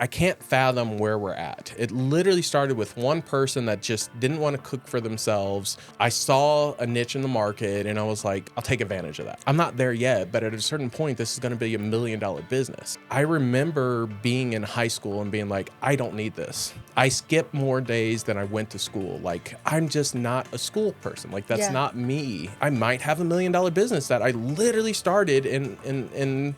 I can't fathom where we're at. It literally started with one person that just didn't want to cook for themselves. I saw a niche in the market and I was like, I'll take advantage of that. I'm not there yet, but at a certain point, this is going to be $1 million business. I remember being in high school and being like, I don't need this. I skipped more days than I went to school. Like, I'm just not a school person. Like, that's not me. I might have $1 million business that I literally started in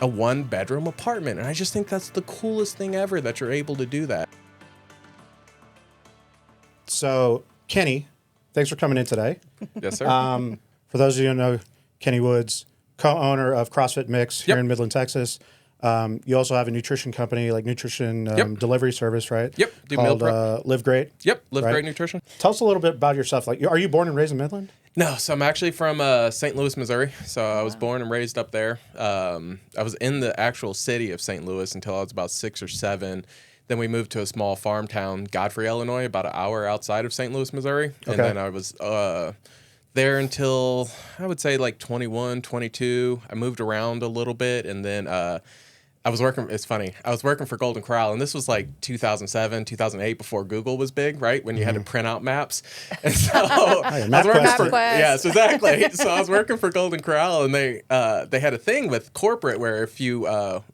a 1-bedroom apartment. And I just think that's the coolest thing ever that you're able to do that. So, Kenny, thanks for coming in today. Yes, sir. For those of you who know Kenny Woods, co-owner of CrossFit Mix here in Midland, Texas. You also have a nutrition company, like nutrition delivery service, right? Yep. Do called meal prep. Liv Great. Yep. Liv Great Nutrition. Tell us a little bit about yourself. Like, are you born and raised in Midland? No, so I'm actually from St. Louis, Missouri. So I was born and raised up there. I was in the actual city of St. Louis until I was about 6 or 7. Then we moved to a small farm town, Godfrey, Illinois, about an hour outside of St. Louis, Missouri. Okay. And then I was there until, I would say, like 21, 22. I moved around a little bit, and then I was working, it's funny, I was working for Golden Corral, and this was like 2007, 2008, before Google was big, right? When you had to print out maps. And so I was working for, yes, exactly. So I was working for Golden Corral, and they had a thing with corporate where if you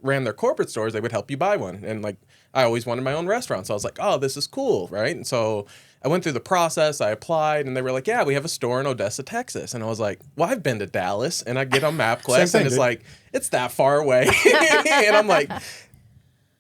ran their corporate stores, they would help you buy one. And like, I always wanted my own restaurant. So I was like, oh, this is cool, right? And so I went through the process, I applied, and they were like, yeah, we have a store in Odessa, Texas. And I was like, well, I've been to Dallas. And I get on MapQuest, and it's like, it's that far away. And I'm like,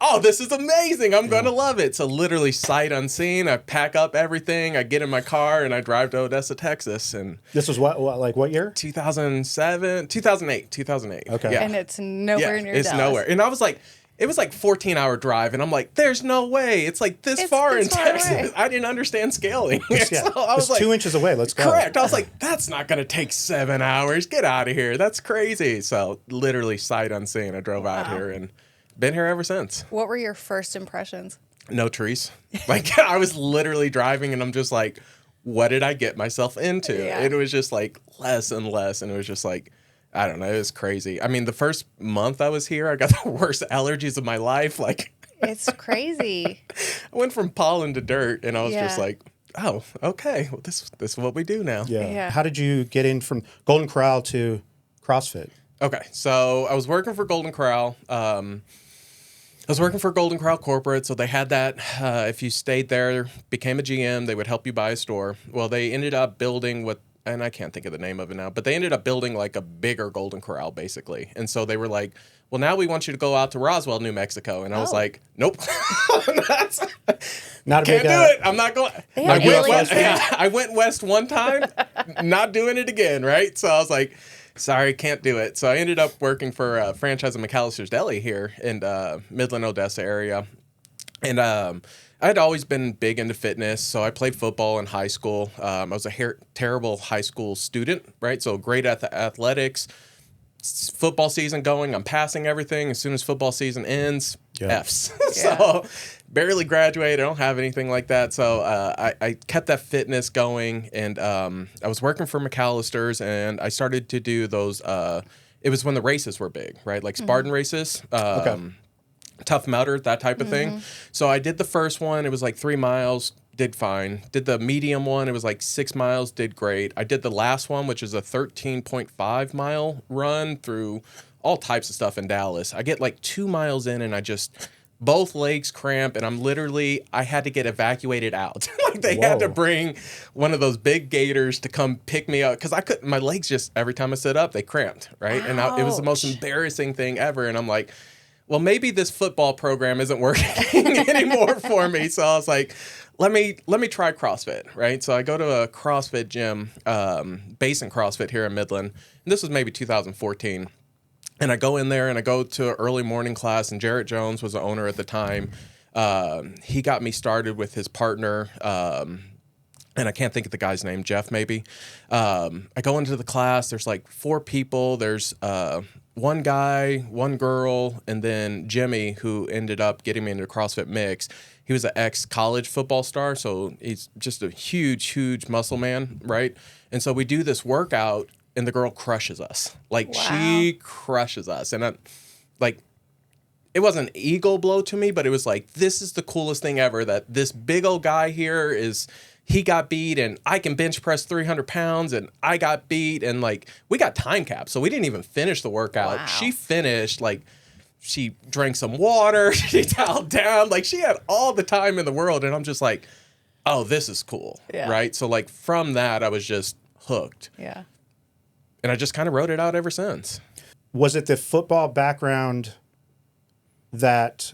oh, this is amazing. I'm going to love it. So literally sight unseen, I pack up everything, I get in my car, and I drive to Odessa, Texas. And this was what year? 2008. Okay. Yeah. And it's nowhere near Dallas. It's nowhere. And I was like, it was like 14-hour drive, and I'm like, there's no way. It's like this far in Texas. Away. I didn't understand scaling. So I was like, 2 inches away. Let's go. Correct. I was like, that's not going to take 7 hours. Get out of here. That's crazy. So literally sight unseen, I drove out here and been here ever since. What were your first impressions? No trees. Like, I was literally driving, and I'm just like, what did I get myself into? Yeah. It was just like less and less, and it was just like, I don't know. It was crazy. I mean, the first month I was here, I got the worst allergies of my life. Like, it's crazy. I went from pollen to dirt, and I was just like, oh, okay. Well, this is what we do now. Yeah. How did you get in from Golden Corral to CrossFit? Okay. So I was working for Golden Corral. I was working for Golden Corral Corporate, so they had that. If you stayed there, became a GM, they would help you buy a store. Well, they ended up building and I can't think of the name of it now, but they ended up building like a bigger Golden Corral, basically. And so they were like, well, now we want you to go out to Roswell, New Mexico. And I was like, nope. Can't do it. I'm not going. I went west one time, not doing it again, right? So I was like, sorry, can't do it. So I ended up working for a franchise of McAllister's Deli here in Midland, Odessa area. And I had always been big into fitness, so I played football in high school. I was a terrible high school student, right? So great at the athletics. Football season going, I'm passing everything. As soon as football season ends, Fs. So barely graduated. I don't have anything like that. So I kept that fitness going, and I was working for McAllister's, and I started to do those. It was when the races were big, right? Like Spartan races. Tough Mudder, that type of thing. So I did the first one. It was like 3 miles, did fine. Did the medium one. It was like 6 miles, did great. I did the last one, which is a 13.5 mile run through all types of stuff in Dallas. I get like 2 miles in, and both legs cramp, and I had to get evacuated out. Like they had to bring one of those big gators to come pick me up, because my legs just, every time I sit up, they cramped, right? And it was the most embarrassing thing ever. And I'm like, well, maybe this football program isn't working anymore for me. So I was like, let me try CrossFit, right? So I go to a CrossFit gym, Basin CrossFit here in Midland. And this was maybe 2014. And I go in there, and I go to an early morning class, and Jarrett Jones was the owner at the time. He got me started with his partner, and I can't think of the guy's name, Jeff maybe. I go into the class, there's like 4 people. There's one guy, one girl, and then Jimmy, who ended up getting me into CrossFit Mix. He was an ex-college football star, so he's just a huge, huge muscle man, right? And so we do this workout, and the girl crushes us. Like, she crushes us. And it wasn't an ego blow to me, but it was like, this is the coolest thing ever, that this big old guy here he got beat and I can bench press 300 pounds and I got beat. And like, we got time caps. So we didn't even finish the workout. Wow. She finished, like, she drank some water. She toweled down. Like, she had all the time in the world. And I'm just like, oh, this is cool. Yeah. Right. So like from that, I was just hooked. Yeah. And I just kind of wrote it out ever since. Was it the football background that,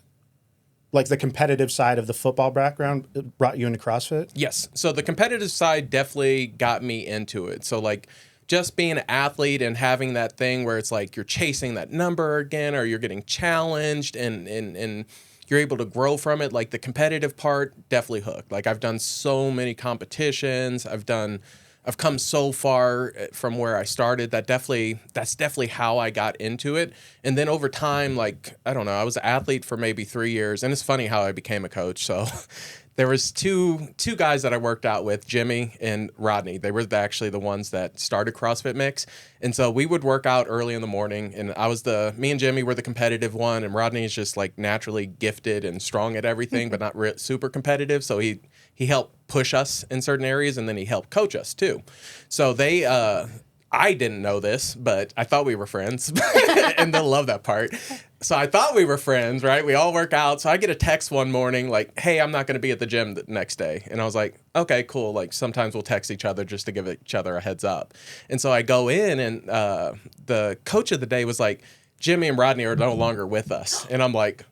like the competitive side of the football background brought you into CrossFit? Yes. So the competitive side definitely got me into it. So like just being an athlete and having that thing where it's like you're chasing that number again, or you're getting challenged and you're able to grow from it. Like the competitive part definitely hooked. Like I've done so many competitions. I've come so far from where I started. That's definitely how I got into it. And then over time, like, I don't know, I was an athlete for maybe 3 years. And it's funny how I became a coach. So there was two guys that I worked out with, Jimmy and Rodney. They were actually the ones that started CrossFit Mix. And so we would work out early in the morning, and me and Jimmy were the competitive one, and Rodney is just like naturally gifted and strong at everything, but not super competitive. So he helped push us in certain areas, and then he helped coach us too. So I didn't know this, but I thought we were friends, and they'll love that part. So I thought we were friends, right? We all work out. So I get a text one morning like, hey, I'm not going to be at the gym the next day. And I was like, okay, cool. Like sometimes we'll text each other just to give each other a heads up. And so I go in, and the coach of the day was like, Jimmy and Rodney are no longer with us. And I'm like,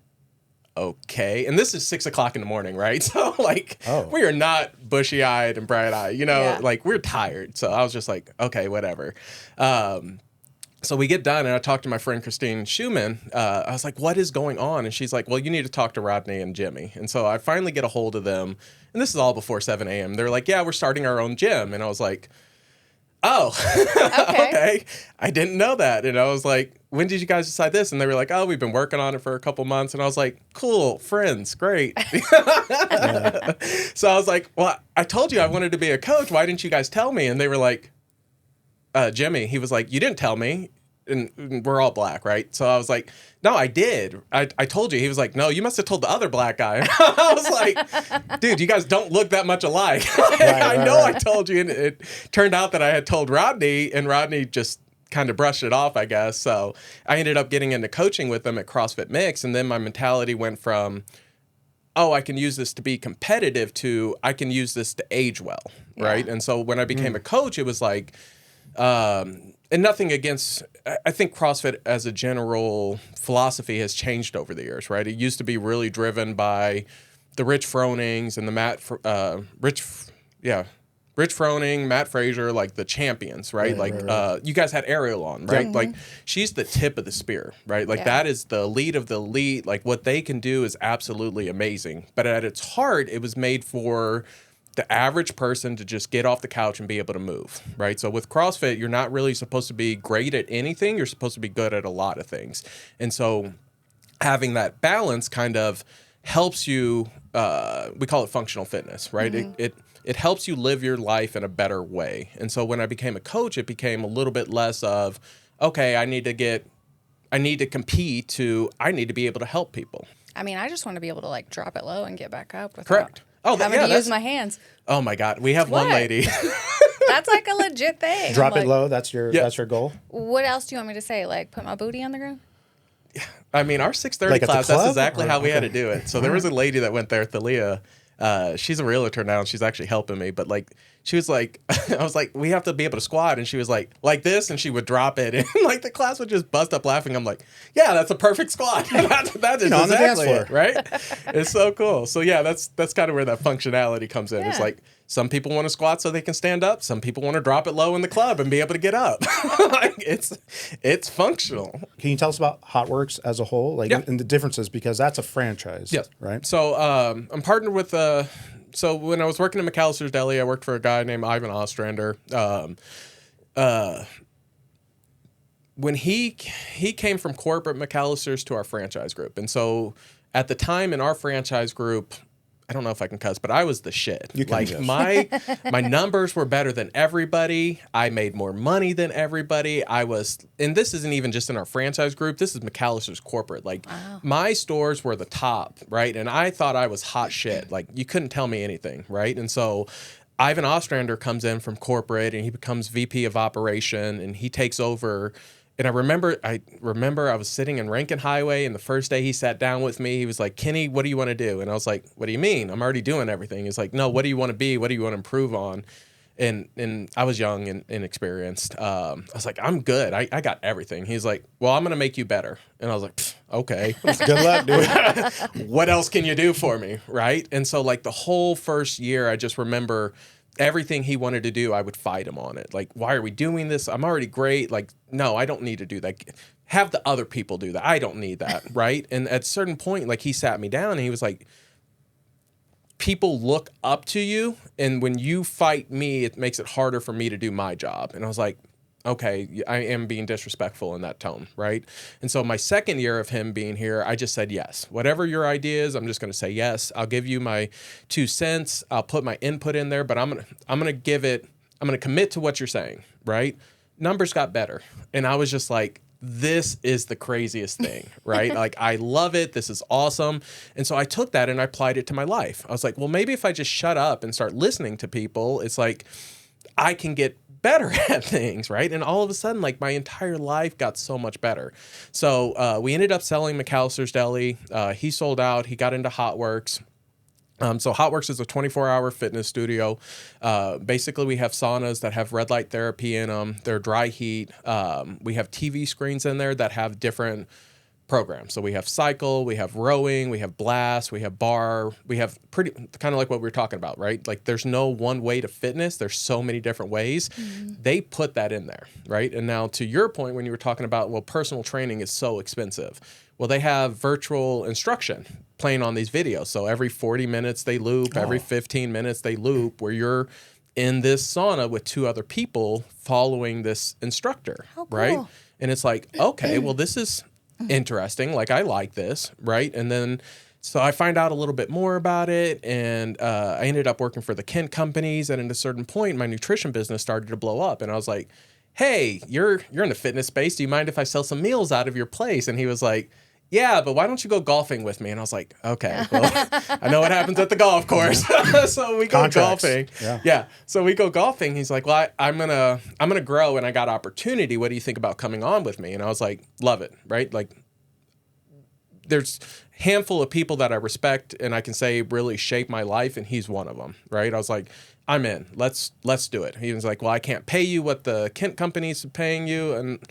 okay. And this is 6 o'clock in the morning, right? So like, we are not bushy eyed and bright eyed, like we're tired. So I was just like, okay, whatever. So we get done, and I talked to my friend Christine Schumann. I was like, what is going on? And she's like, well, you need to talk to Rodney and Jimmy. And so I finally get a hold of them, and this is all before 7 a.m. They're like, yeah, we're starting our own gym. And I was like, oh, okay. I didn't know that. And I was like, when did you guys decide this? And they were like, oh, we've been working on it for a couple months. And I was like, cool, friends, great. So I was like, well, I told you I wanted to be a coach. Why didn't you guys tell me? And they were like, Jimmy, he was like, you didn't tell me. And we're all black, right? So I was like, no, I did. I told you. He was like, no, you must have told the other black guy. I was like, dude, you guys don't look that much alike. I told you. And it turned out that I had told Rodney, and Rodney just kind of brushed it off, I guess. So I ended up getting into coaching with them at CrossFit Mix. And then my mentality went from, oh, I can use this to be competitive, to I can use this to age well, right? And so when I became a coach, it was like, and nothing against, I think CrossFit as a general philosophy has changed over the years, right? It used to be really driven by the Rich Fronings and the Rich Froning, Matt Frazier, like the champions, right? You guys had Ariel on, right? Mm-hmm. Like she's the tip of the spear, right? Like that is the elite of the elite. Like what they can do is absolutely amazing. But at its heart, it was made for the average person to just get off the couch and be able to move, right? So with CrossFit, you're not really supposed to be great at anything. You're supposed to be good at a lot of things. And so having that balance kind of helps you, we call it functional fitness, right? Mm-hmm. It helps you live your life in a better way. And so when I became a coach, it became a little bit less of, okay, I need to compete, to I need to be able to help people. I mean, I just want to be able to like drop it low and get back up without Correct. having to use my hands. Oh my God, we have one lady. That's like a legit thing. Drop it low. That's your goal. What else do you want me to say? Like put my booty on the ground? I mean, our 6:30 like class, that's exactly how we had to do it. So there was a lady that went there, Thalia. She's a realtor now, and she's actually helping me. But like, she was like, I was like, we have to be able to squat, and she was like this, and she would drop it, and like the class would just bust up laughing. I'm like, yeah, that's a perfect squat. that is on the dance exactly floor, it, right? It's so cool. So yeah, that's kind of where that functionality comes in. Yeah. It's like some people want to squat so they can stand up. Some people want to drop it low in the club and be able to get up. Like, it's functional. Can you tell us about Hotworx as a whole, and the differences, because that's a franchise, right? So I'm partnered with. So when I was working at McAllister's Deli, I worked for a guy named Ivan Ostrander. When he came from corporate McAllister's to our franchise group, and so at the time in our franchise group, I don't know if I can cuss, but I was the shit. You can, like yes. my numbers were better than everybody. I made more money than everybody. And this isn't even just in our franchise group. This is McAllister's corporate. Like my stores were the top, right? And I thought I was hot shit. Like you couldn't tell me anything, right? And so Ivan Ostrander comes in from corporate and he becomes VP of operation and he takes over. And I remember I was sitting in Rankin Highway, and the first day he sat down with me, he was like, Kenny, what do you want to do? And I was like, what do you mean? I'm already doing everything. He's like, no, what do you want to be? What do you want to improve on? And I was young and inexperienced. I was like, I'm good. I got everything. He's like, well, I'm going to make you better. And I was like, okay. Good luck, dude. What else can you do for me? Right. And so like the whole first year, I just remember everything he wanted to do, I would fight him on it. Like, why are we doing this? I'm already great. Like, no, I don't need to do that. Have the other people do that. I don't need that, right? And at a certain point, like, he sat me down and he was like, people look up to you, and when you fight me, it makes it harder for me to do my job. And I was like, okay, I am being disrespectful in that tone, right? And so my second year of him being here, I just said yes. Whatever your idea is, I'm just going to say yes. I'll give you my 2 cents. I'll put my input in there, but I'm going to commit to what you're saying, right? Numbers got better. And I was just like, this is the craziest thing, right? Like, I love it. This is awesome. And so I took that and I applied it to my life. I was like, well, maybe if I just shut up and start listening to people, it's like I can get better at things, right? And all of a sudden, like, my entire life got so much better. So we ended up selling McAllister's Deli. He sold out. He got into Hotworx. So Hotworx is a 24-hour fitness studio. Basically, we have saunas that have red light therapy in them. They're dry heat. We have TV screens in there that have different programs. So we have cycle, we have rowing, we have blast, we have bar. We have pretty kind of like what we were talking about, right? Like, there's no one way to fitness. There's so many different ways. Mm-hmm. They put that in there, right? And now to your point, when you were talking about, well, personal training is so expensive. Well, they have virtual instruction playing on these videos. So every 40 minutes they loop, every 15 minutes they loop, where you're in this sauna with 2 other people following this instructor, right? And it's like, okay, well, this is interesting. Like, I like this, right? And then so I find out a little bit more about it, and I ended up working for the Kent companies. And at a certain point, my nutrition business started to blow up, and I was like, hey, you're in the fitness space. Do you mind if I sell some meals out of your place? And he was like, yeah, but why don't you go golfing with me? And I was like, okay, well, I know what happens at the golf course. So we go golfing. Yeah. So we go golfing. He's like, well, I'm gonna grow, and I got opportunity. What do you think about coming on with me? And I was like, love it, right? Like, there's a handful of people that I respect and I can say really shape my life, and he's one of them, right? I was like, I'm in. Let's do it. He was like, well, I can't pay you what the Kent company's paying you, and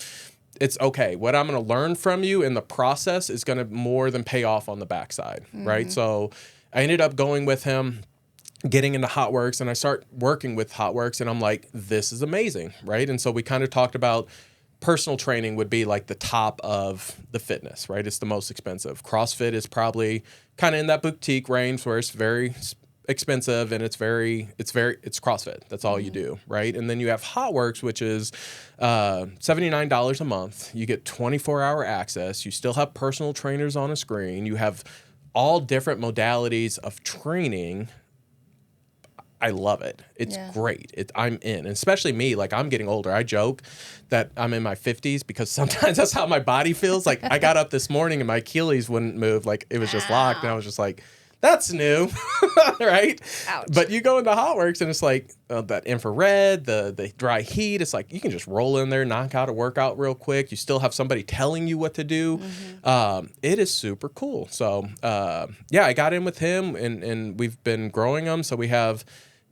it's okay. What I'm going to learn from you in the process is going to more than pay off on the backside, right? So I ended up going with him, getting into Hotworx, and I start working with Hotworx, and I'm like, this is amazing, right? And so we kind of talked about personal training would be like the top of the fitness, right? It's the most expensive. CrossFit is probably kind of in that boutique range where it's very expensive, and it's CrossFit. That's all you do, right? And then you have Hotworx, which is $79 a month. You get 24-hour access. You still have personal trainers on a screen. You have all different modalities of training. I love it. It's great. I'm in. And especially me, like, I'm getting older. I joke that I'm in my 50s because sometimes that's how my body feels. Like, I got up this morning and my Achilles wouldn't move. Like, it was just locked, and I was just like, that's new, right? Ouch. But you go into Hotworx, and it's like that infrared, the dry heat. It's like you can just roll in there, knock out a workout real quick. You still have somebody telling you what to do. It is super cool. So, I got in with him, and we've been growing them. So we have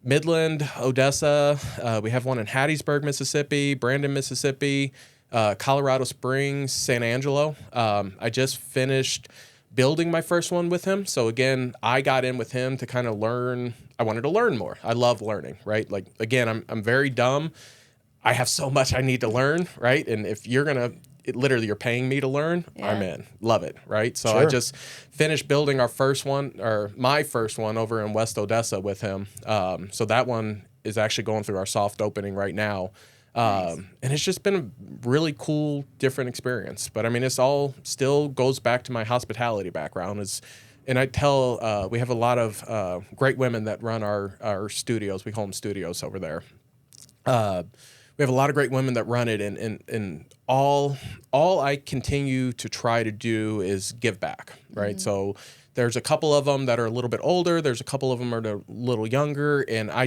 Midland, Odessa. We have one in Hattiesburg, Mississippi, Brandon, Mississippi, Colorado Springs, San Angelo. I just finished building my first one with him. So again, I got in with him to kind of learn. I wanted to learn more. I love learning, right? Like, again, I'm very dumb. I have so much I need to learn, right? And if you're literally you're paying me to learn, I'm in. Love it, right? So I just finished building my first one over in West Odessa with him. So that one is actually going through our soft opening right now. And it's just been a really cool, different experience. But I mean, it's all still goes back to my hospitality background. Is and I tell, we have a lot of great women that run our studios. We call them studios over there. We have a lot of great women that run it, and all I continue to try to do is give back, right? So there's a couple of them that are a little bit older. There's a couple of them that are a little younger, and I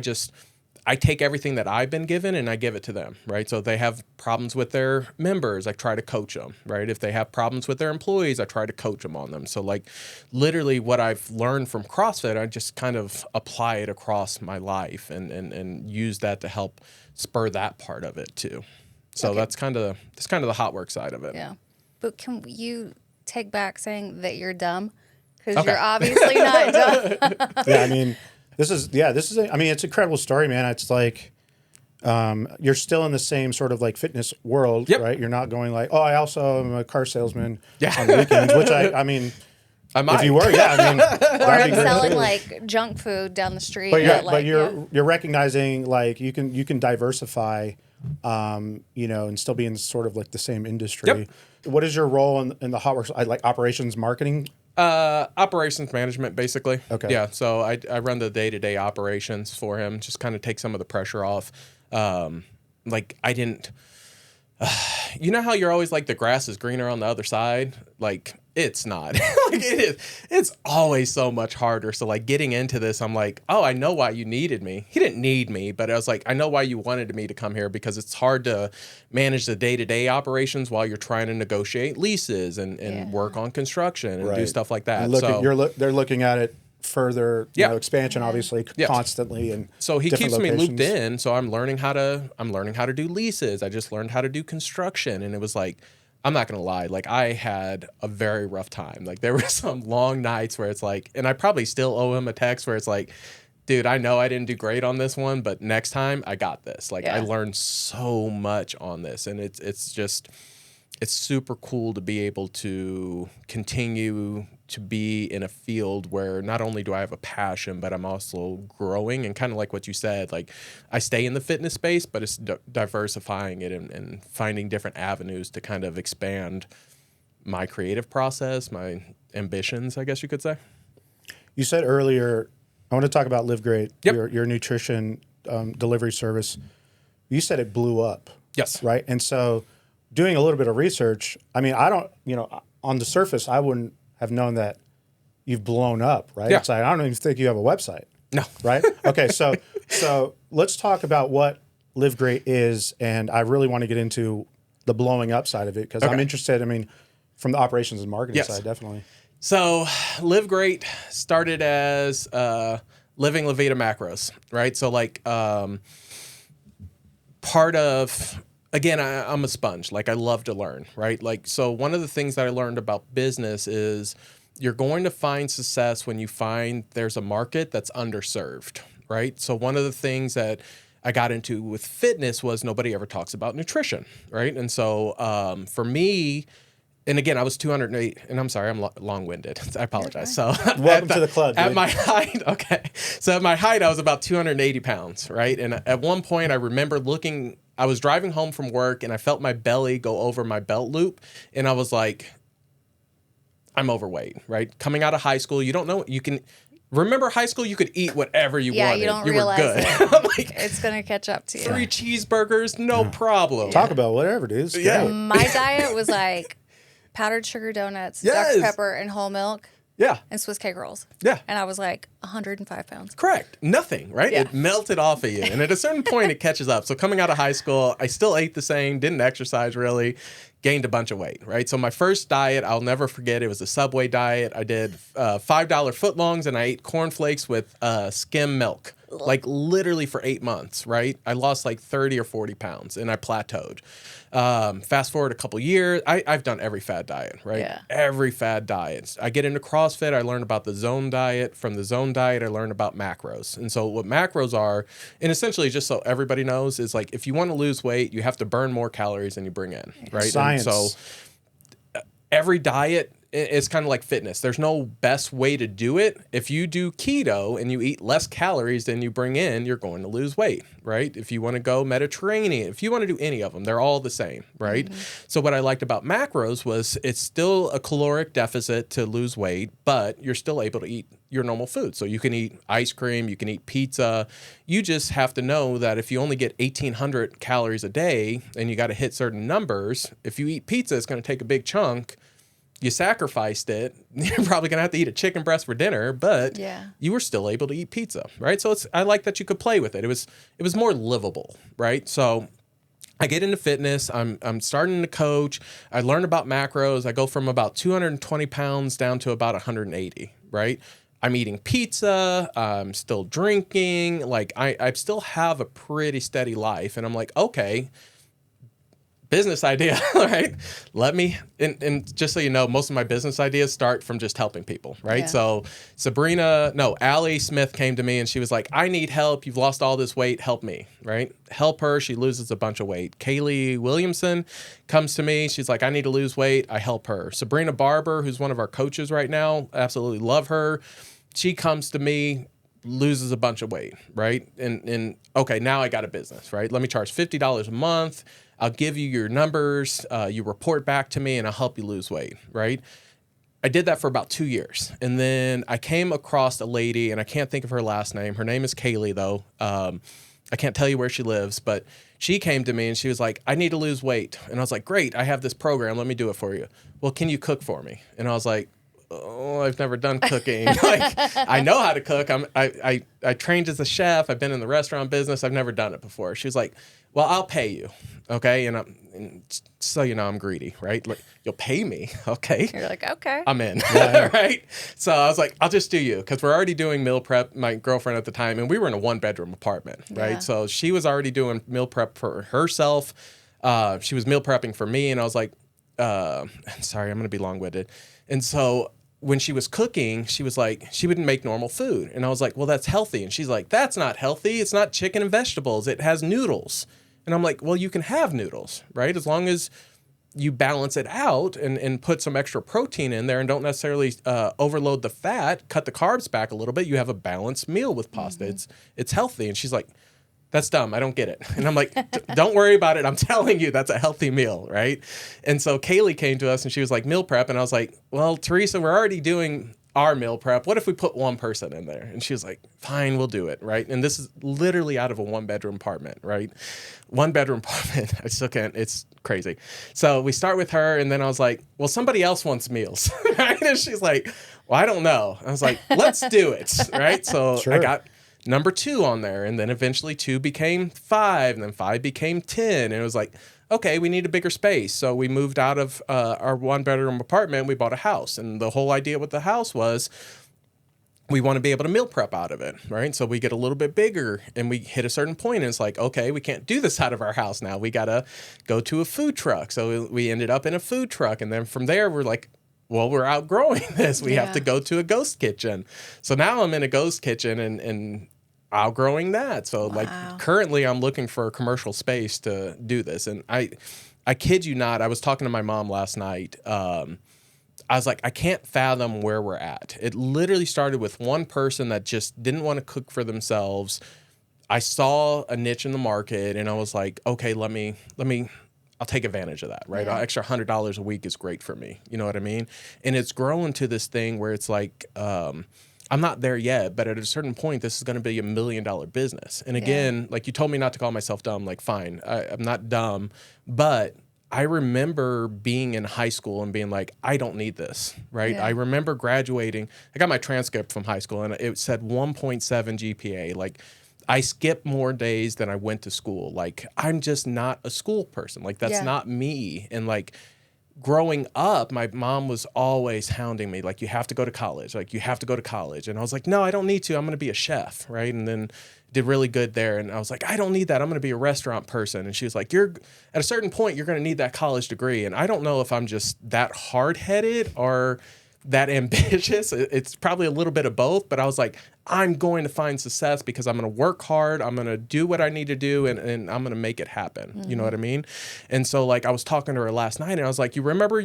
take everything that I've been given and I give it to them, right? So if they have problems with their members, I try to coach them, right? If they have problems with their employees, I try to coach them on them. So like literally what I've learned from CrossFit, I just kind of apply it across my life and use that to help spur that part of it too. So that's kind of the Hotworx side of it. Yeah. But can you take back saying that you're dumb? Because you're obviously not dumb. Yeah, I mean, this is it's an incredible story, man. It's like you're still in the same sort of like fitness world, right? You're not going like, oh, I also am a car salesman on the weekends, which I mean, I might. If you were, or I'm selling like junk food down the street. But you're recognizing like you can diversify, and still be in sort of like the same industry. Yep. What is your role in the Hotworx? Like operations marketing? Operations management, basically. Okay. Yeah. So I run the day-to-day operations for him, just kind of take some of the pressure off. Like I didn't, you know how you're always like the grass is greener on the other side? Like it's not. Like it is. It's always so much harder. So like getting into this, I'm like, oh, I know why you needed me. He didn't need me, but I was like, I know why you wanted me to come here, because it's hard to manage the day-to-day operations while you're trying to negotiate leases and work on construction and do stuff like that. And they're looking at it further, expansion obviously constantly, and so he keeps me looped in. So I'm learning how to do leases. I just learned how to do construction, and it was like, I'm not gonna lie, like I had a very rough time. Like there were some long nights where it's like, and I probably still owe him a text where it's like, dude, I know I didn't do great on this one, but next time I got this. Like I learned so much on this, and it's super cool to be able to continue to be in a field where not only do I have a passion, but I'm also growing, and kind of like what you said, like I stay in the fitness space, but it's diversifying it and finding different avenues to kind of expand my creative process, my ambitions, I guess you could say. You said earlier, I want to talk about Liv Great, your nutrition delivery service. You said it blew up. Yes. Right? And so doing a little bit of research, I mean, I don't, on the surface, I wouldn't have known that you've blown up, right? Yeah. It's like, I don't even think you have a website. No. Right? Okay, so let's talk about what Liv Great is, and I really want to get into the blowing up side of it, because I'm interested, from the operations and marketing side, definitely. So Liv Great started as Living La Vida Macros, right? So like part of... Again, I'm a sponge. Like I love to learn, right? Like, so one of the things that I learned about business is you're going to find success when you find there's a market that's underserved, right? So one of the things that I got into with fitness was nobody ever talks about nutrition, right? And so for me, and again, I was 208, and I'm sorry, I'm long-winded. I apologize. So welcome to the club, dude. At my height, So at my height, I was about 280 pounds, right? And at one point, I remember I was driving home from work, and I felt my belly go over my belt loop, and I was like, I'm overweight, right? Coming out of high school, you don't know, remember high school, you could eat whatever you wanted. You don't you realize were good. it. It's going to catch up to you. 3 cheeseburgers, no problem. Talk about whatever, dude. Yeah. My diet was like powdered sugar donuts, Dr. Pepper, and whole milk. Yeah. And Swiss cake rolls. Yeah. And I was like 105 pounds. Correct. Nothing, right? Yeah. It melted off of you. And at a certain point, it catches up. So coming out of high school, I still ate the same, didn't exercise really, gained a bunch of weight, right? So my first diet, I'll never forget, it was a Subway diet. I did $5 footlongs, and I ate cornflakes with skim milk, like literally for 8 months, right? I lost like 30 or 40 pounds, and I plateaued. Fast forward a couple years, I've done every fad diet, right? Yeah. Every fad diet. I get into CrossFit, I learned about the zone diet. From the zone diet, I learned about macros. And so what macros are, and essentially just so everybody knows, is like if you want to lose weight, you have to burn more calories than you bring in, right? Science. And so every diet it's kind of like fitness. There's no best way to do it. If you do keto and you eat less calories than you bring in, you're going to lose weight, right? If you want to go Mediterranean, if you want to do any of them, they're all the same, right? Mm-hmm. So what I liked about macros was it's still a caloric deficit to lose weight, but you're still able to eat your normal food. So you can eat ice cream, you can eat pizza. You just have to know that if you only get 1,800 calories a day and you got to hit certain numbers, if you eat pizza, it's going to take a big chunk. You sacrificed it. You're probably going to have to eat a chicken breast for dinner, but you were still able to eat pizza, right? So I like that you could play with it. It was more livable, right? So I get into fitness. I'm starting to coach. I learn about macros. I go from about 220 pounds down to about 180, right? I'm eating pizza. I'm still drinking. Like I still have a pretty steady life. And I'm like, okay, business idea, right? Let me, and just so you know, most of my business ideas start from just helping people, right? Yeah. So Allie Smith came to me and she was like, I need help. You've lost all this weight. Help me, right? Help her. She loses a bunch of weight. Kaylee Williamson comes to me. She's like, I need to lose weight. I help her. Sabrina Barber, who's one of our coaches right now, absolutely love her. She comes to me, loses a bunch of weight, right? And okay, now I got a business, right? Let me charge $50 a month. I'll give you your numbers, you report back to me, and I'll help you lose weight, right? I did that for about 2 years. And then I came across a lady, and I can't think of her last name. Her name is Kaylee, though. I can't tell you where she lives, but she came to me, and she was like, I need to lose weight. And I was like, great, I have this program. Let me do it for you. Well, can you cook for me? And I was like, oh, I've never done cooking. Like, I know how to cook. I trained as a chef. I've been in the restaurant business. I've never done it before. She was like, well, I'll pay you. Okay. And so, you know, I'm greedy, right? Like, you'll pay me. Okay. You're like, okay. I'm in. Right. So I was like, I'll just do you. Because we're already doing meal prep, my girlfriend at the time, and we were in a 1-bedroom apartment. Right. Yeah. So she was already doing meal prep for herself. She was meal prepping for me. And I was like, sorry, I'm going to be long-winded. And so when she was cooking, she was like, she wouldn't make normal food. And I was like, well, that's healthy. And she's like, that's not healthy. It's not chicken and vegetables. It has noodles. And I'm like, well, you can have noodles, right? As long as you balance it out and put some extra protein in there and don't necessarily overload the fat, cut the carbs back a little bit, you have a balanced meal with pasta. Mm-hmm. It's healthy. And she's like, that's dumb. I don't get it. And I'm like, don't worry about it. I'm telling you, that's a healthy meal, right? And so Kaylee came to us and she was like, meal prep. And I was like, well, Teresa, we're already doing our meal prep. What if we put one person in there? And she was like, fine, we'll do it, right? And this is literally out of a 1-bedroom apartment, right? 1-bedroom apartment. I still can't. It's crazy. So we start with her, and then I was like, well, somebody else wants meals, right? And she's like, well, I don't know. I was like, let's do it, right? So sure. I got number 2 on there, and then eventually 2 became 5, and then 5 became 10, and it was like, okay, we need a bigger space. So we moved out of our 1-bedroom apartment. We bought a house. And the whole idea with the house was we want to be able to meal prep out of it, right? So we get a little bit bigger and we hit a certain point and it's like, okay, we can't do this out of our house now. We got to go to a food truck. So we ended up in a food truck. And then from there, we're like, well, we're outgrowing this. We have to go to a ghost kitchen. So now I'm in a ghost kitchen and outgrowing that. So like currently I'm looking for a commercial space to do this. And I kid you not, I was talking to my mom last night. I was like, I can't fathom where we're at. It literally started with one person that just didn't want to cook for themselves. I saw a niche in the market and I was like, okay, I'll take advantage of that, right? Yeah. Extra $100 a week is great for me. You know what I mean? And it's grown to this thing where it's like, I'm not there yet, but at a certain point, this is going to be $1 million business. And again, like you told me not to call myself dumb, like fine, I'm not dumb, but I remember being in high school and being like, I don't need this, right? Yeah. I remember graduating. I got my transcript from high school and it said 1.7 GPA. Like I skipped more days than I went to school. Like I'm just not a school person. Like that's not me. And like, growing up, my mom was always hounding me, like, you have to go to college. Like, you have to go to college. And I was like, no, I don't need to. I'm going to be a chef, right? And then did really good there. And I was like, I don't need that. I'm going to be a restaurant person. And she was like, at a certain point, you're going to need that college degree. And I don't know if I'm just that hard-headed or that ambitious. It's probably a little bit of both. But I was like, I'm going to find success because I'm going to work hard. I'm going to do what I need to do, and I'm going to make it happen. Mm-hmm. You know what I mean? And so, like, I was talking to her last night, and I was like, you remember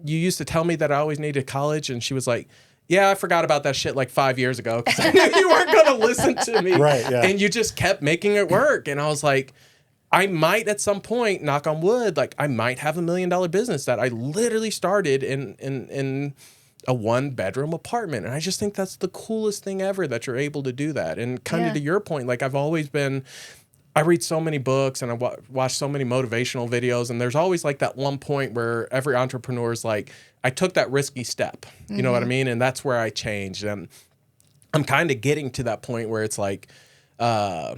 you used to tell me that I always needed college. And she was like, yeah, I forgot about that shit like 5 years ago because I knew you weren't going to listen to me. Right, yeah. And you just kept making it work. And I was like, I might at some point, knock on wood, like I might have $1 million business that I literally started in a 1-bedroom apartment. And I just think that's the coolest thing ever that you're able to do that. And kind of to your point, like I've always been, I read so many books and I watch so many motivational videos. And there's always like that one point where every entrepreneur is like, I took that risky step. You know what I mean? And that's where I changed. And I'm kind of getting to that point where it's like, I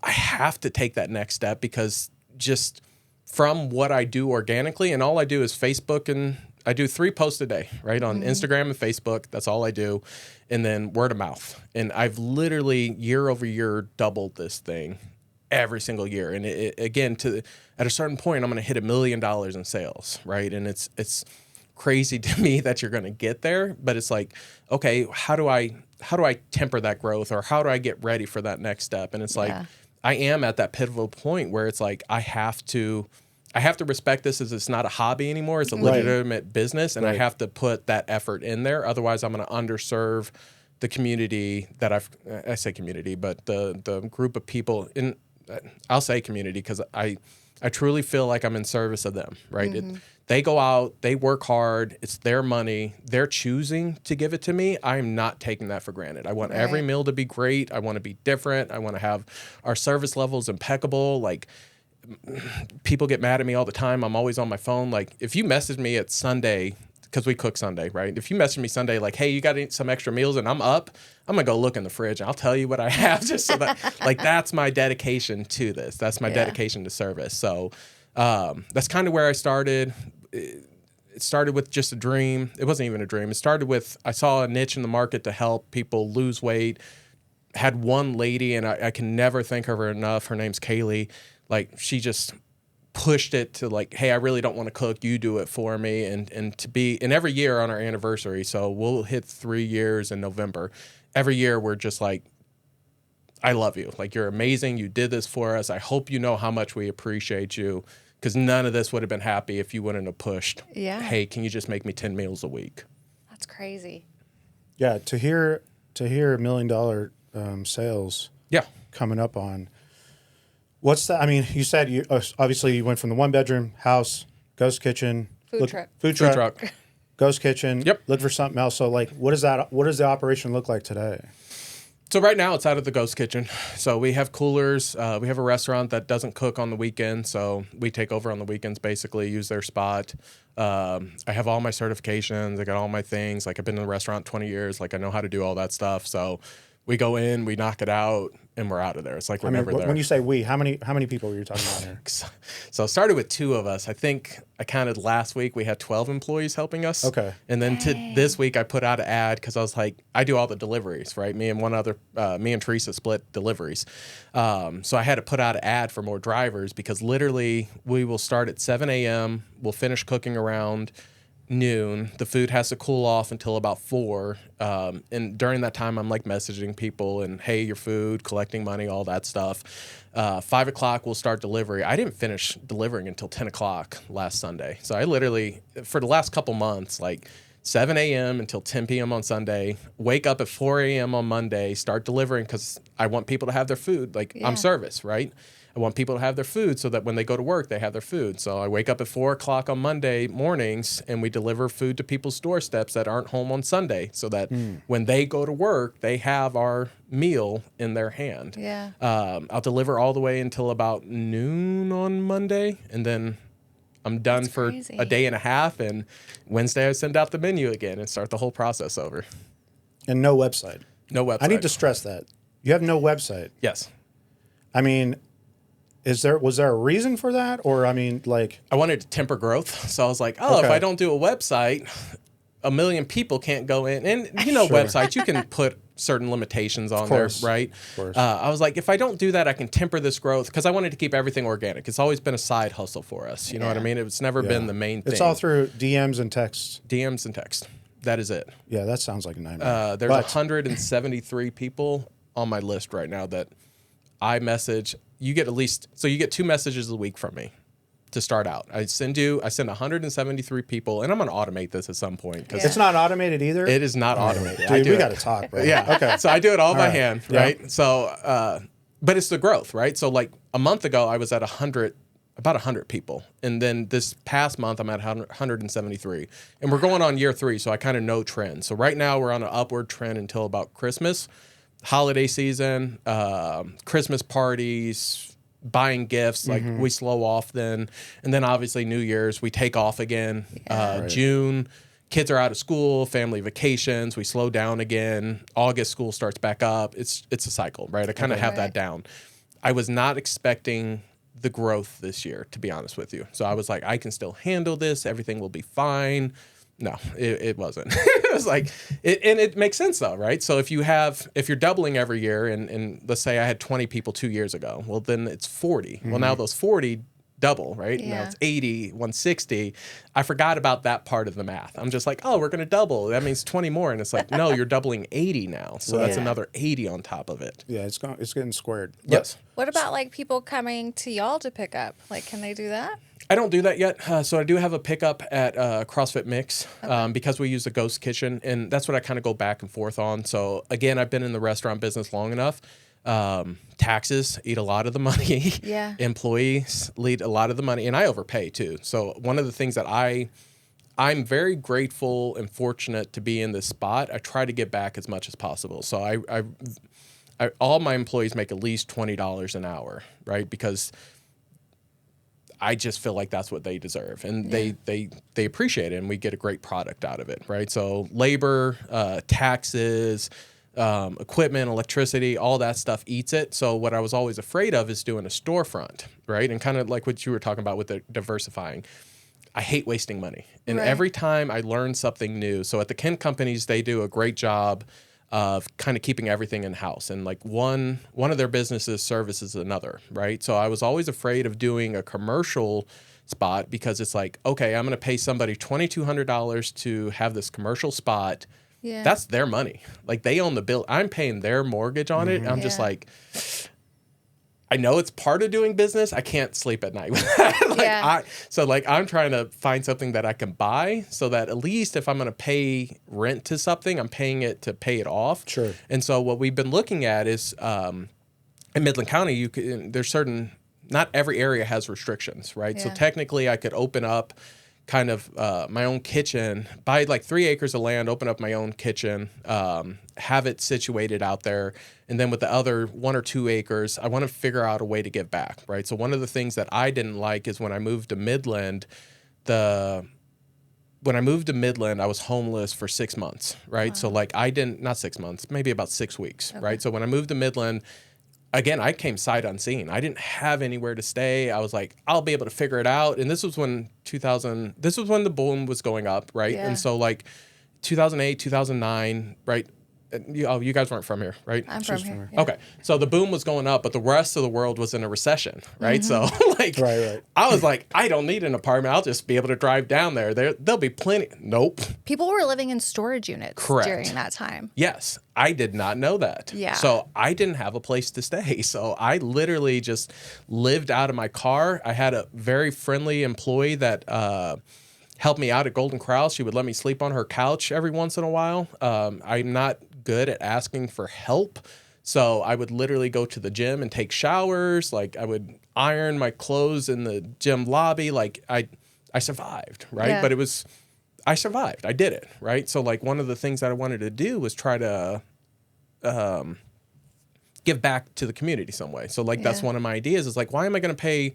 have to take that next step because just from what I do organically, and all I do is Facebook, and I do 3 posts a day, right? On Instagram and Facebook. That's all I do. And then word of mouth. And I've literally year over year doubled this thing every single year. And again, at a certain point, I'm going to hit $1 million in sales, right? And it's crazy to me that you're going to get there, but it's like, okay, how do I temper that growth, or how do I get ready for that next step? And it's like, I am at that pivotal point where it's like, I have to respect this as it's not a hobby anymore. It's a legitimate business, and I have to put that effort in there. Otherwise, I'm going to underserve the community that I say community, but the group of people in, I'll say community because I truly feel like I'm in service of them, right? They go out, they work hard, it's their money, they're choosing to give it to me. I'm not taking that for granted. I want every meal to be great. I want to be different. I want to have our service levels impeccable. Like, people get mad at me all the time. I'm always on my phone. Like, if you message me at Sunday, because we cook Sunday, right? If you message me Sunday, like, hey, you got some extra meals, and I'm up, I'm going to go look in the fridge and I'll tell you what I have, just so that, like, that's my dedication to this. That's my dedication to service. So that's kind of where I started. It started with just a dream. It wasn't even a dream. It started with, I saw a niche in the market to help people lose weight. Had one lady, and I can never thank her enough. Her name's Kaylee. Like, she just pushed it to like, hey, I really don't want to cook. You do it for me. And to be, and every year on our anniversary, so we'll hit 3 years in November. Every year we're just like, I love you. Like, you're amazing. You did this for us. I hope you know how much we appreciate you, because none of this would have been happy if you wouldn't have pushed. Yeah. Hey, can you just make me 10 meals a week? That's crazy. Yeah. To hear $1 million sales coming up on, what's that? I mean, you said you obviously you went from the 1-bedroom house, ghost kitchen, food truck, ghost kitchen. Yep. Look for something else. So like, what does the operation look like today? So right now it's out of the ghost kitchen. So we have coolers. We have a restaurant that doesn't cook on the weekend. So we take over on the weekends, basically use their spot. I have all my certifications. I got all my things. Like, I've been in the restaurant 20 years. Like, I know how to do all that stuff. So we go in, we knock it out, and we're out of there. It's like we're never there. When you say we, how many people were you talking about here? So it started with 2 of us. I think I counted last week we had 12 employees helping us. Okay. And then this week I put out an ad because I was like, I do all the deliveries, right? Me and Teresa split deliveries. So I had to put out an ad for more drivers, because literally we will start at 7 a.m. We'll finish cooking around noon. The food has to cool off until about 4. And during that time, I'm like messaging people and, hey, your food, collecting money, all that stuff. 5 o'clock, we'll start delivery. I didn't finish delivering until 10 o'clock last Sunday. So I literally, for the last couple months, like 7 a.m. until 10 p.m. on Sunday, wake up at 4 a.m. on Monday, start delivering, because I want people to have their food. Like, I'm service, right? I want people to have their food so that when they go to work, they have their food. So I wake up at 4 o'clock on Monday mornings, and we deliver food to people's doorsteps that aren't home on Sunday, so that when they go to work, they have our meal in their hand. Yeah. I'll deliver all the way until about noon on Monday, and then I'm done for a day and a half. And Wednesday I send out the menu again and start the whole process over. And no website. No website. I need to stress that. You have no website. Yes. I mean, was there a reason for that? Or, I mean, like, I wanted to temper growth. So I was like, if I don't do a website, 1 million people can't go in. And, websites, you can put certain limitations on there, right? Of course. I was like, if I don't do that, I can temper this growth, because I wanted to keep everything organic. It's always been a side hustle for us. You know what I mean? It's never been the main thing. It's all through DMs and texts. DMs and text. That is it. Yeah, that sounds like a nightmare. There's 173 people on my list right now that I message. You get 2 messages a week from me. to start out. I send 173 people, and I'm going to automate this at some point. Because It's not automated either? It is not automated. Dude, we got to talk, bro. Yeah. Okay. So I do it all by hand, right? Yeah. So, but it's the growth, right? So like a month ago, I was at about 100 people. And then this past month, I'm at 173. And we're going on year 3, so I kind of know trends. So right now, we're on an upward trend until about Christmas, holiday season, Christmas parties, buying gifts. Like we slow off then. And then obviously New Year's, we take off again. June, kids are out of school, family vacations, we slow down again. August, school starts back up. It's a cycle, right? I kind of have that down. I was not expecting the growth this year, to be honest with you. So I was like, I can still handle this. Everything will be fine. No, it wasn't. It was like, and it makes sense though, right? So if you're doubling every year, and let's say I had 20 people 2 years ago, well, then it's 40. Well, now those 40 double, right? Yeah. Now it's 80, 160. I forgot about that part of the math. I'm just like, oh, we're going to double. That means 20 more. And it's like, no, you're doubling 80 now. So that's another 80 on top of it. Yeah, it's getting squared. Yes. What about like people coming to y'all to pick up? Like, can they do that? I don't do that yet. So I do have a pickup at CrossFit Mix because we use the ghost kitchen. And that's what I kind of go back and forth on. So again, I've been in the restaurant business long enough. Taxes eat a lot of the money. Yeah. Employees eat a lot of the money, and I overpay too. So one of the things that I'm very grateful and fortunate to be in this spot. I try to get back as much as possible. So I all my employees make at least $20 an hour, right? Because I just feel like that's what they deserve, and they appreciate it, and we get a great product out of it, right? So labor, taxes, equipment, electricity, all that stuff eats it. So what I was always afraid of is doing a storefront, right? And kind of like what you were talking about with the diversifying. I hate wasting money. And every time I learn something new, so at the Ken companies, they do a great job of kind of keeping everything in-house. And like one of their businesses services another, right? So I was always afraid of doing a commercial spot because it's like, okay, I'm going to pay somebody $2,200 to have this commercial spot. Yeah. That's their money. Like they own the bill. I'm paying their mortgage on it. I'm just like, I know it's part of doing business. I can't sleep at night with that. I'm trying to find something that I can buy so that at least if I'm going to pay rent to something, I'm paying it to pay it off. Sure. And so what we've been looking at is in Midland County, there's certain, not every area has restrictions, right? So technically I could open up kind of my own kitchen, buy like 3 acres of land, open up my own kitchen, have it situated out there. And then with the other 1 or 2 acres, I want to figure out a way to give back, right? So one of the things that I didn't like is when I moved to Midland, I was homeless for 6 months, right? Wow. So like not 6 months, maybe about 6 weeks, right? So when I moved to Midland, again, I came sight unseen. I didn't have anywhere to stay. I was like, I'll be able to figure it out. And this was when the boom was going up, right? Yeah. And so like 2008, 2009, right? You guys weren't from here, right? I'm from here. Yeah. Okay. So the boom was going up, but the rest of the world was in a recession, right? Mm-hmm. So like, right. I was like, I don't need an apartment. I'll just be able to drive down there. There'll be plenty. Nope. People were living in storage units during that time. Yes. I did not know that. Yeah. So I didn't have a place to stay. So I literally just lived out of my car. I had a very friendly employee that helped me out at Golden Corral. She would let me sleep on her couch every once in a while. I'm not good at asking for help. So I would literally go to the gym and take showers. Like I would iron my clothes in the gym lobby. Like I survived, right? Yeah. But I survived. I did it, right? So like one of the things that I wanted to do was try to give back to the community some way. So like that's one of my ideas is like, why am I going to pay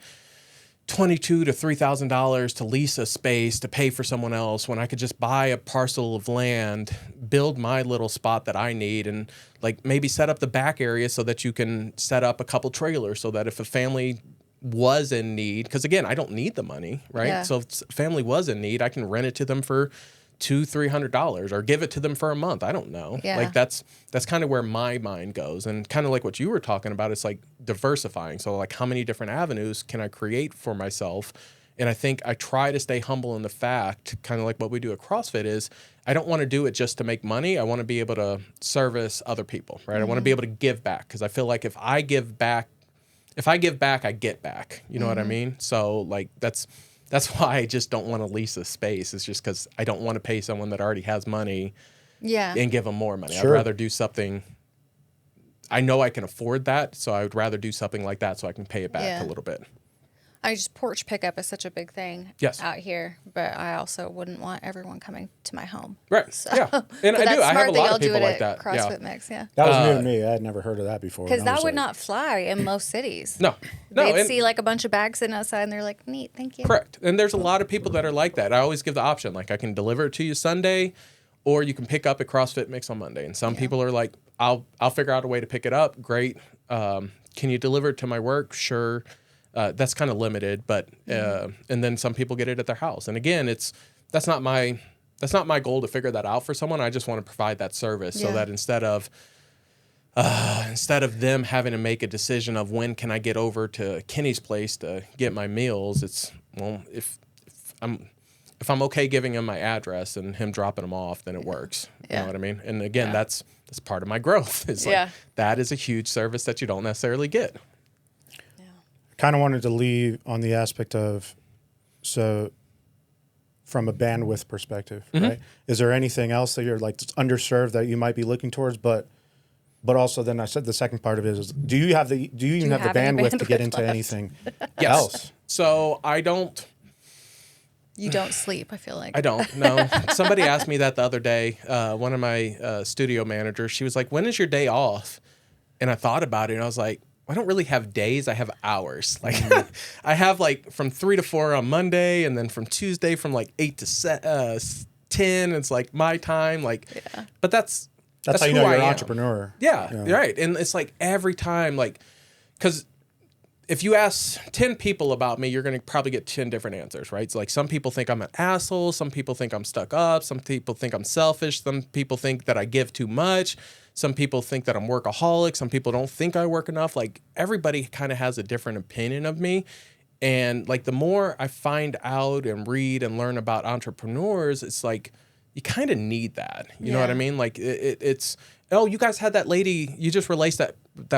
$2,200 to $3,000 to lease a space to pay for someone else when I could just buy a parcel of land, build my little spot that I need, and like maybe set up the back area so that you can set up a couple trailers so that if a family was in need, because again, I don't need the money, right? Yeah. So if a family was in need, I can rent it to them for $200-$300 or give it to them for a month. I don't know. Yeah. Like that's kind of where my mind goes, and kind of like what you were talking about. It's like diversifying. So like how many different avenues can I create for myself? And I think I try to stay humble in the fact, kind of like what we do at CrossFit is I don't want to do it just to make money. I want to be able to service other people, right? Mm-hmm. I want to be able to give back because I feel like if if I give back, I get back. You know what I mean? So like that's why I just don't want to lease a space. It's just because I don't want to pay someone that already has money and give them more money. Sure. I'd rather do something. I know I can afford that, so I would rather do something like that so I can pay it back a little bit. I just porch pickup is such a big thing out here, but I also wouldn't want everyone coming to my home. Right. So, yeah. And I do. I have a lot of people like that. CrossFit Mix, That was new to me. I had never heard of that before. Because that would not fly in most cities. No. They'd see like a bunch of bags sitting outside and they're like, neat, thank you. Correct. And there's a lot of people that are like that. I always give the option. Like I can deliver it to you Sunday, or you can pick up at CrossFit Mix on Monday. And some people are like, I'll figure out a way to pick it up. Great. Can you deliver it to my work? Sure. That's kind of limited, but and then some people get it at their house. And again, that's not my goal to figure that out for someone. I just want to provide that service so that instead of them having to make a decision of when can I get over to Kenny's place to get my meals, it's if I'm okay giving him my address and him dropping them off, then it works. You know what I mean? And again, that's part of my growth. It's like that is a huge service that you don't necessarily get. Kind of wanted to leave on the aspect of, so from a bandwidth perspective, right? Is there anything else that you're like underserved that you might be looking towards? But also then I said the second part of it is, do you even have the bandwidth to get into anything else? So I don't. You don't sleep, I feel like. I don't, no. Somebody asked me that the other day. One of my studio managers, she was like, when is your day off? And I thought about it and I was like, I don't really have days. I have hours. Like I have like from 3 to 4 on Monday, and then from Tuesday from like 8 to 10. It's like my time. Like, but that's how you know you're an entrepreneur. Yeah, right. And it's like every time, like, because if you ask 10 people about me, you're going to probably get 10 different answers, right? So like some people think I'm an asshole. Some people think I'm stuck up. Some people think I'm selfish. Some people think that I give too much. Some people think that I'm workaholic. Some people don't think I work enough. Like everybody kind of has a different opinion of me. And like the more I find out and read and learn about entrepreneurs, it's like you kind of need that. You know what I mean? Like it's, oh, you guys had that lady, you just released that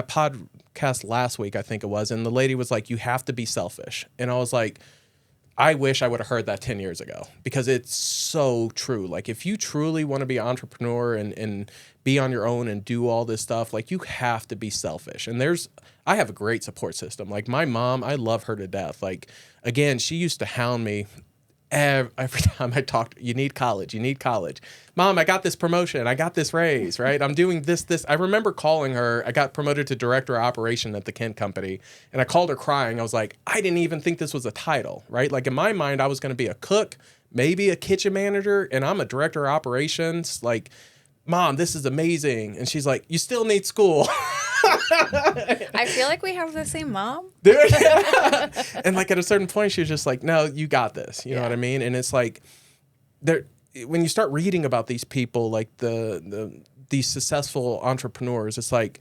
podcast last week, I think it was. And the lady was like, you have to be selfish. And I was like, I wish I would have heard that 10 years ago because it's so true. Like if you truly want to be an entrepreneur and be on your own and do all this stuff, like you have to be selfish. And I have a great support system. Like my mom, I love her to death. Like, again, she used to hound me every time I talked, you need college. Mom, I got this promotion. I got this raise, right? I'm doing this. I remember calling her. I got promoted to director of operation at the Kent Company. And I called her crying. I was like, I didn't even think this was a title, right? Like in my mind, I was going to be a cook, maybe a kitchen manager, and I'm a director of operations. Like, Mom, this is amazing. And she's like, you still need school. I feel like we have the same mom. Dude, yeah. And like at a certain point, she was just like, no, you got this. You know what I mean? And it's like, when you start reading about these people, like these successful entrepreneurs, it's like,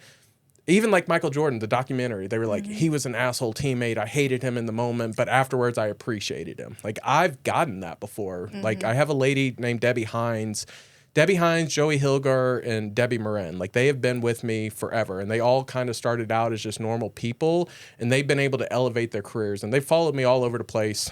even like Michael Jordan, the documentary, they were like, he was an asshole teammate. I hated him in the moment, but afterwards I appreciated him. Like I've gotten that before. Like I have a lady named Debbie Hines, Joey Hilger, and Debbie Moran. Like they have been with me forever, and they all kind of started out as just normal people, and they've been able to elevate their careers, and they followed me all over the place.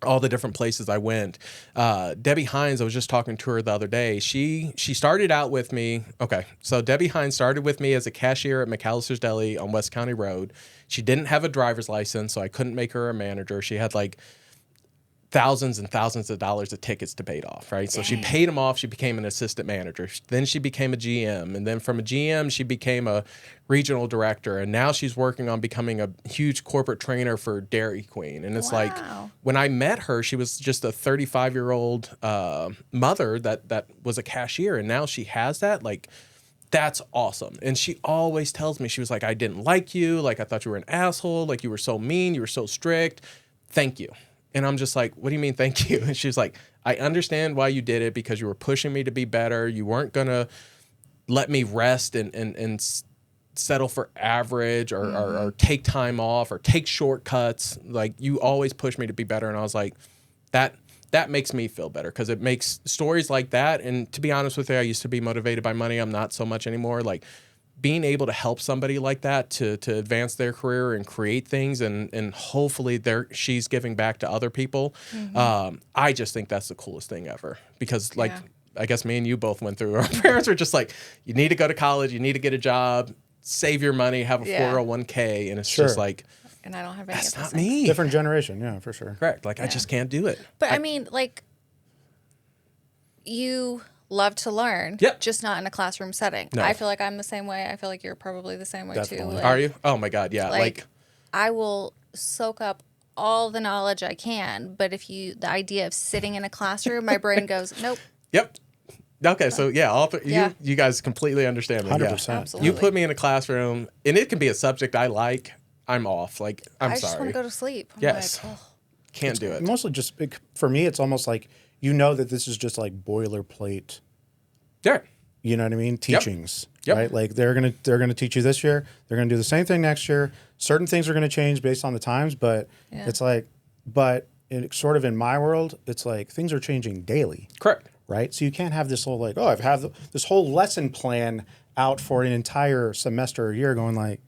All the different places I went. Debbie Hines, I was just talking to her the other day. She started out with me. Okay, so Debbie Hines started with me as a cashier at McAllister's Deli on West County Road. She didn't have a driver's license, so I couldn't make her a manager. She had like thousands and thousands of dollars of tickets to pay off, right? So she paid them off. She became an assistant manager. Then she became a GM. And then from a GM, she became a regional director. And now she's working on becoming a huge corporate trainer for Dairy Queen. And it's like, when I met her, she was just a 35-year-old mother that was a cashier. And now she has that. Like, that's awesome. And she always tells me, she was like, I didn't like you. Like, I thought you were an asshole. Like, you were so mean. You were so strict. Thank you. And I'm just like, what do you mean, thank you? And she's like, I understand why you did it because you were pushing me to be better. You weren't going to let me rest and settle for average or take time off or take shortcuts. Like, you always push me to be better. And I was like, that makes me feel better because it makes stories like that. And to be honest with you, I used to be motivated by money. I'm not so much anymore. Like, being able to help somebody like that to advance their career and create things, and hopefully she's giving back to other people. I just think that's the coolest thing ever, because like, I guess me and you both went through, our parents were just like, you need to go to college, you need to get a job, save your money, have a 401k. And it's just like, and I don't have any that's of those not things. me. Different generation. Yeah, for sure. Correct. Like, I just can't do it. But I mean, like, you love to learn, just not in a classroom setting. No. I feel like I'm the same way. I feel like you're probably the same way too. Like, are you? Oh my God, yeah. Like, I will soak up all the knowledge I can, but the idea of sitting in a classroom, my brain goes, nope. Yep. Okay, so you guys completely understand me. 100%. Yeah. Absolutely. You put me in a classroom, and it can be a subject I like, I'm off. Like, I'm sorry. I just want to go to sleep. I'm yes. like, Can't do it. Mostly just, for me, it's almost like, that this is just like boilerplate. Yeah. You know what I mean? Teachings, Yep. right? Like they're gonna teach you this year. They're gonna do the same thing next year. Certain things are gonna change based on the times, but it's like, sort of in my world, it's like things are changing daily. Correct. Right? So you can't have this whole like, I've had this whole lesson plan out for an entire semester or year, going like,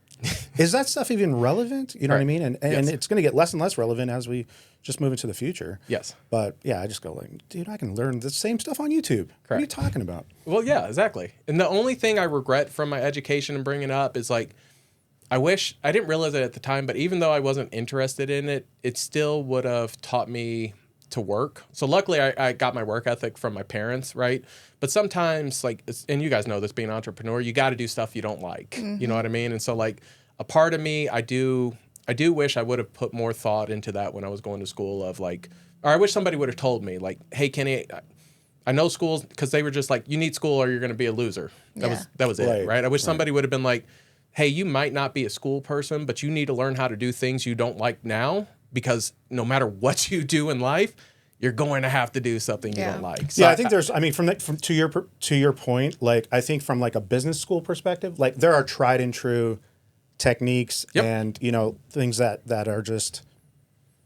is that stuff even relevant? You know what I mean? And it's going to get less and less relevant as we just move into the future. Yes. But yeah, I just go like, dude, I can learn the same stuff on YouTube. Correct. What are you talking about? Well, yeah, exactly. And the only thing I regret from my education and bringing it up is like, I wish, I didn't realize it at the time, but even though I wasn't interested in it, it still would have taught me to work. So luckily I got my work ethic from my parents, right? But sometimes, like, and you guys know this, being an entrepreneur, you got to do stuff you don't like. You know what I mean? And so like a part of me, I do wish I would have put more thought into that when I was going to school, of like, or I wish somebody would have told me like, hey, Kenny, I know schools, because they were just like, you need school or you're going to be a loser. That was it, right? I wish somebody would have been like, hey, you might not be a school person, but you need to learn how to do things you don't like now, because no matter what you do in life, you're going to have to do something you don't like. So I think there's, I mean, to your point, like, I think from like a business school perspective, like there are tried and true techniques and, things that are just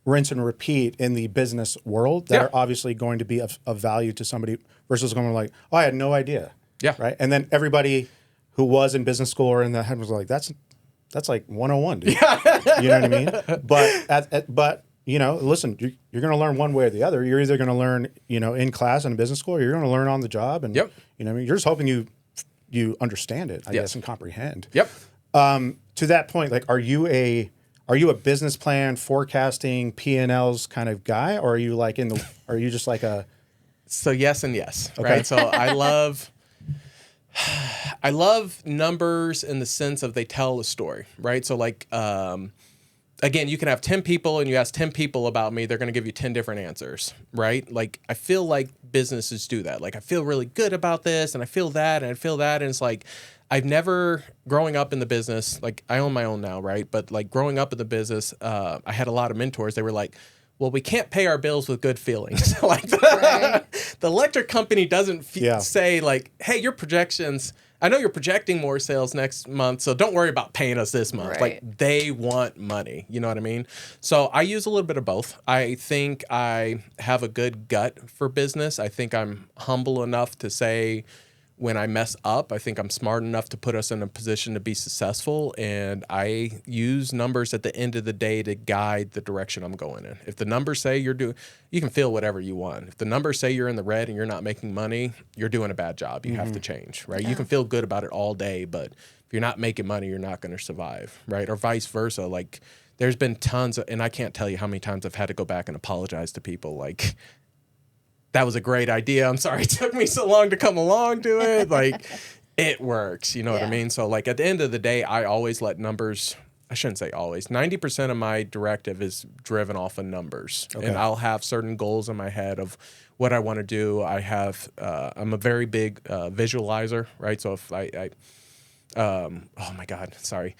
rinse and repeat in the business world that are obviously going to be of value to somebody, versus going like, I had no idea. Yeah. Right. And then everybody who was in business school or in the head was like, that's like 101, dude. You know what I mean? But listen, you're going to learn one way or the other. You're either going to learn, in class in a business school, or you're going to learn on the job. And you know what I mean? You're just hoping you understand it, I guess, and comprehend. Yep. To that point, like, are you a business plan, forecasting, P&Ls kind of guy, or are you like are you just like a? So yes and yes. Okay. Right. So I love numbers in the sense of they tell a story, right? So like, again, you can have 10 people and you ask 10 people about me, they're going to give you 10 different answers, right? Like, I feel like businesses do that. Like, I feel really good about this and I feel that and I feel that. And it's like, I've never, growing up in the business, like I own my own now, right? But like growing up in the business, I had a lot of mentors. They were like, well, we can't pay our bills with good feelings. Like the electric company doesn't say like, hey, your projections, I know you're projecting more sales next month, so don't worry about paying us this month. Right. Like, they want money. You know what I mean? So I use a little bit of both. I think I have a good gut for business. I think I'm humble enough to say when I mess up, I think I'm smart enough to put us in a position to be successful. And I use numbers at the end of the day to guide the direction I'm going in. If the numbers say you can feel whatever you want. If the numbers say you're in the red and you're not making money, you're doing a bad job. You have to change, right? Yeah. You can feel good about it all day, but if you're not making money, you're not going to survive, right? Or vice versa. Like, there's been tons of, and I can't tell you how many times I've had to go back and apologize to people. Like, that was a great idea. I'm sorry it took me so long to come along to it. Like, it works. You know what I mean? So, like, at the end of the day, I always let numbers, I shouldn't say always, 90% of my directive is driven off of numbers. Okay. And I'll have certain goals in my head of what I want to do. I have, I'm a very big visualizer, right? So if oh my God, sorry.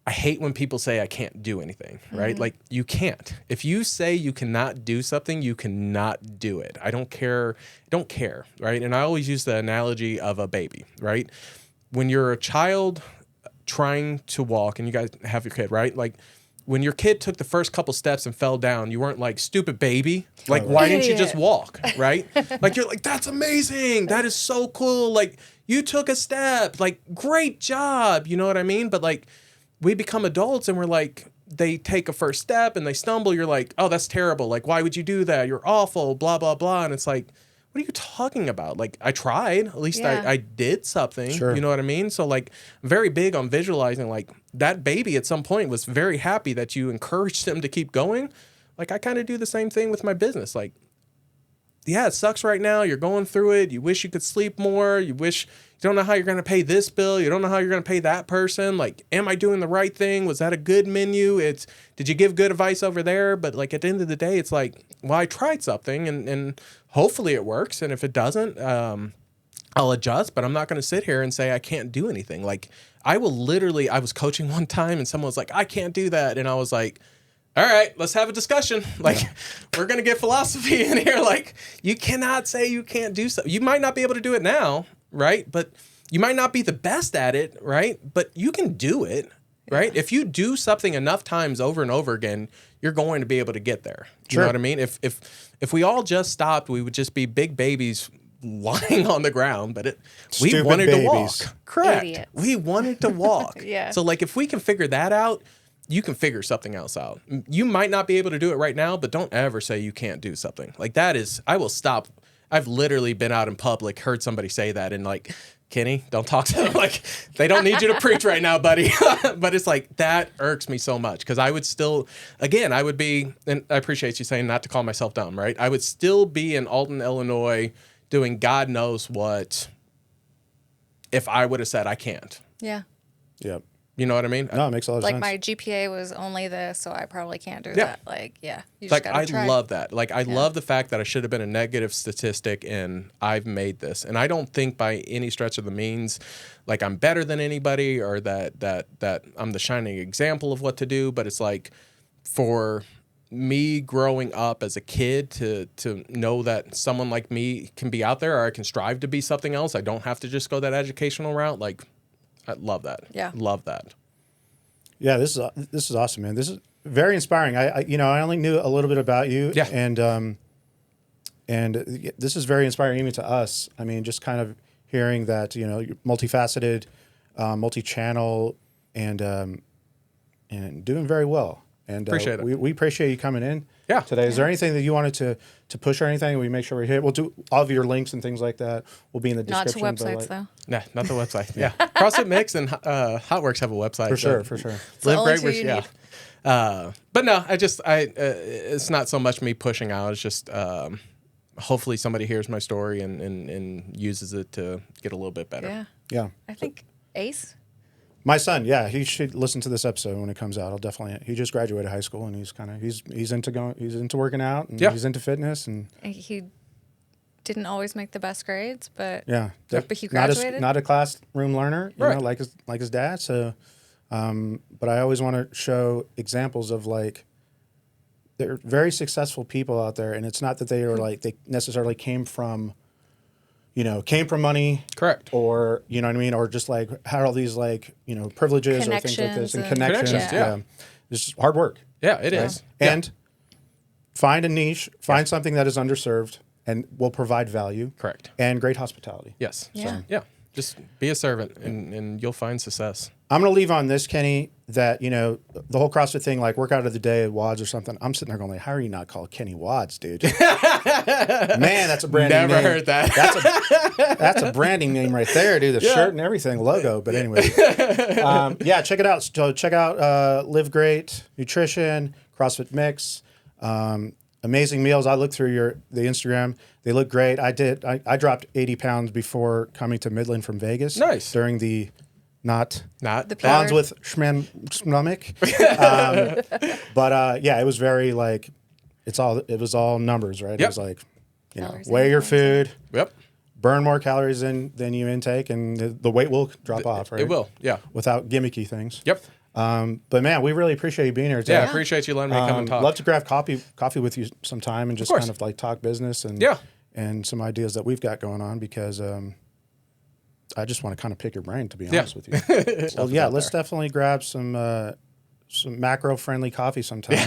I hate when people say I can't do anything, right? Like, you can't. If you say you cannot do something, you cannot do it. I don't care, right? And I always use the analogy of a baby, right? When you're a child trying to walk, and you guys have your kid, right? Like, when your kid took the first couple steps and fell down, you weren't like, stupid baby. Like, why didn't you just walk, right? Like, you're like, that's amazing. That is so cool. Like, you took a step, like, great job. You know what I mean? But like, we become adults and we're like, they take a first step and they stumble. You're like, oh, that's terrible. Like, why would you do that? You're awful, blah, blah, blah. And it's like, what are you talking about? Like, I tried. At least I did something. Sure. You know what I mean? So, like, I'm very big on visualizing, like, that baby at some point was very happy that you encouraged them to keep going. Like, I kind of do the same thing with my business. Like, yeah, it sucks right now. You're going through it. You wish you could sleep more. You don't know how you're going to pay this bill. You don't know how you're going to pay that person. Like, am I doing the right thing? Was that a good menu? Did you give good advice over there? But like, at the end of the day, it's like, well, I tried something and hopefully it works. And if it doesn't, I'll adjust, but I'm not going to sit here and say I can't do anything. Like, I was coaching one time and someone was like, I can't do that. And I was like, all right, let's have a discussion. Like, we're going to get philosophy in here. Like, you cannot say you can't do something. You might not be able to do it now, right? But you might not be the best at it, right? But you can do it, right? If you do something enough times over and over again, you're going to be able to get there. You know what I mean? If we all just stopped, we would just be big babies lying on the ground, but we wanted to walk. Correct. Idiots. We wanted to walk. Yeah. So like, if we can figure that out, you can figure something else out. You might not be able to do it right now, but don't ever say you can't do something. Like, I will stop. I've literally been out in public, heard somebody say that, and like, Kenny, don't talk to them. Like, they don't need you to preach right now, buddy. But it's like, that irks me so much, because I would still, again, I would be, and I appreciate you saying not to call myself dumb, right? I would still be in Alton, Illinois, doing God knows what, if I would have said I can't. Yeah. Yep. You know what I mean? No, it makes a lot of Like, sense. my GPA was only this, so I probably can't do that. Like, you just Like, gotta I try. love that. Like, I love the fact that I should have been a negative statistic and I've made this. And I don't think by any stretch of the means, like, I'm better than anybody or that I'm the shining example of what to do. But it's like, for me growing up as a kid to know that someone like me can be out there, or I can strive to be something else. I don't have to just go that educational route. Like, I love that. Yeah. Love that. Yeah, this is awesome, man. This is very inspiring. I only knew a little bit about you. Yeah. And this is very inspiring even to us. I mean, just kind of hearing that, you're multifaceted, multi-channel, and doing very well. And appreciate it. We appreciate you coming in today. Is there anything that you wanted to push or anything? We make sure we hit. We'll do all of your links and things like that. Will be in the description. Not to websites, though. Nah, not the website. Yeah. CrossFit Mix and Hotworx have a website. For sure. Liv Great Overview. Yeah. But no, it's not so much me pushing out. It's just hopefully somebody hears my story and uses it to get a little bit better. Yeah. I think Ace. My son, he should listen to this episode when it comes out. I'll definitely. He just graduated high school and he's into working out and he's into fitness and he didn't always make the best grades, but but he graduated. Not a classroom learner, you know, like his dad. So, but I always want to show examples of, like, there are very successful people out there, and it's not that they necessarily came from money. Correct. Or, you know what I mean? Or just, like, had all these, like, privileges or things like this and connections. Yeah. It's just hard work. Yeah, it is. And find a niche, find something that is underserved and will provide value. Correct. And great hospitality. Yes. Yeah. So, just be a servant and you'll find success. I'm going to leave on this, Kenny, that, the whole CrossFit thing, like workout of the day at WODS or something. I'm sitting there going, like, how are you not called Kenny WODS, dude? Man, that's a branding name. Never heard that. That's a branding name right there, dude. The shirt and everything, logo. But anyway, check it out. So check out Liv Great Nutrition, CrossFit Mix, amazing meals. I looked through the Instagram. They look great. I dropped 80 pounds before coming to Midland from Vegas. Nice. During the Not the pounds with stomach. But it was very, like, it was all numbers, right? Yep. It was like, weigh your food. Yep. Burn more calories than you intake, and the weight will drop off, right? It will, yeah. Without gimmicky things. Yep. But man, we really appreciate you being here today. Yeah, I appreciate you letting me come and talk. Love to grab coffee with you sometime and just kind of, like, talk business and some ideas that we've got going on, because I just want to kind of pick your brain, to be honest with you. Well, let's definitely grab some macro friendly coffee sometime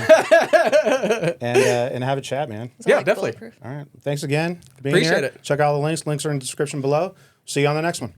and have a chat, man. Definitely. All right. Thanks again for being here. Appreciate it. Check out all the links. Links are in the description below. See you on the next one.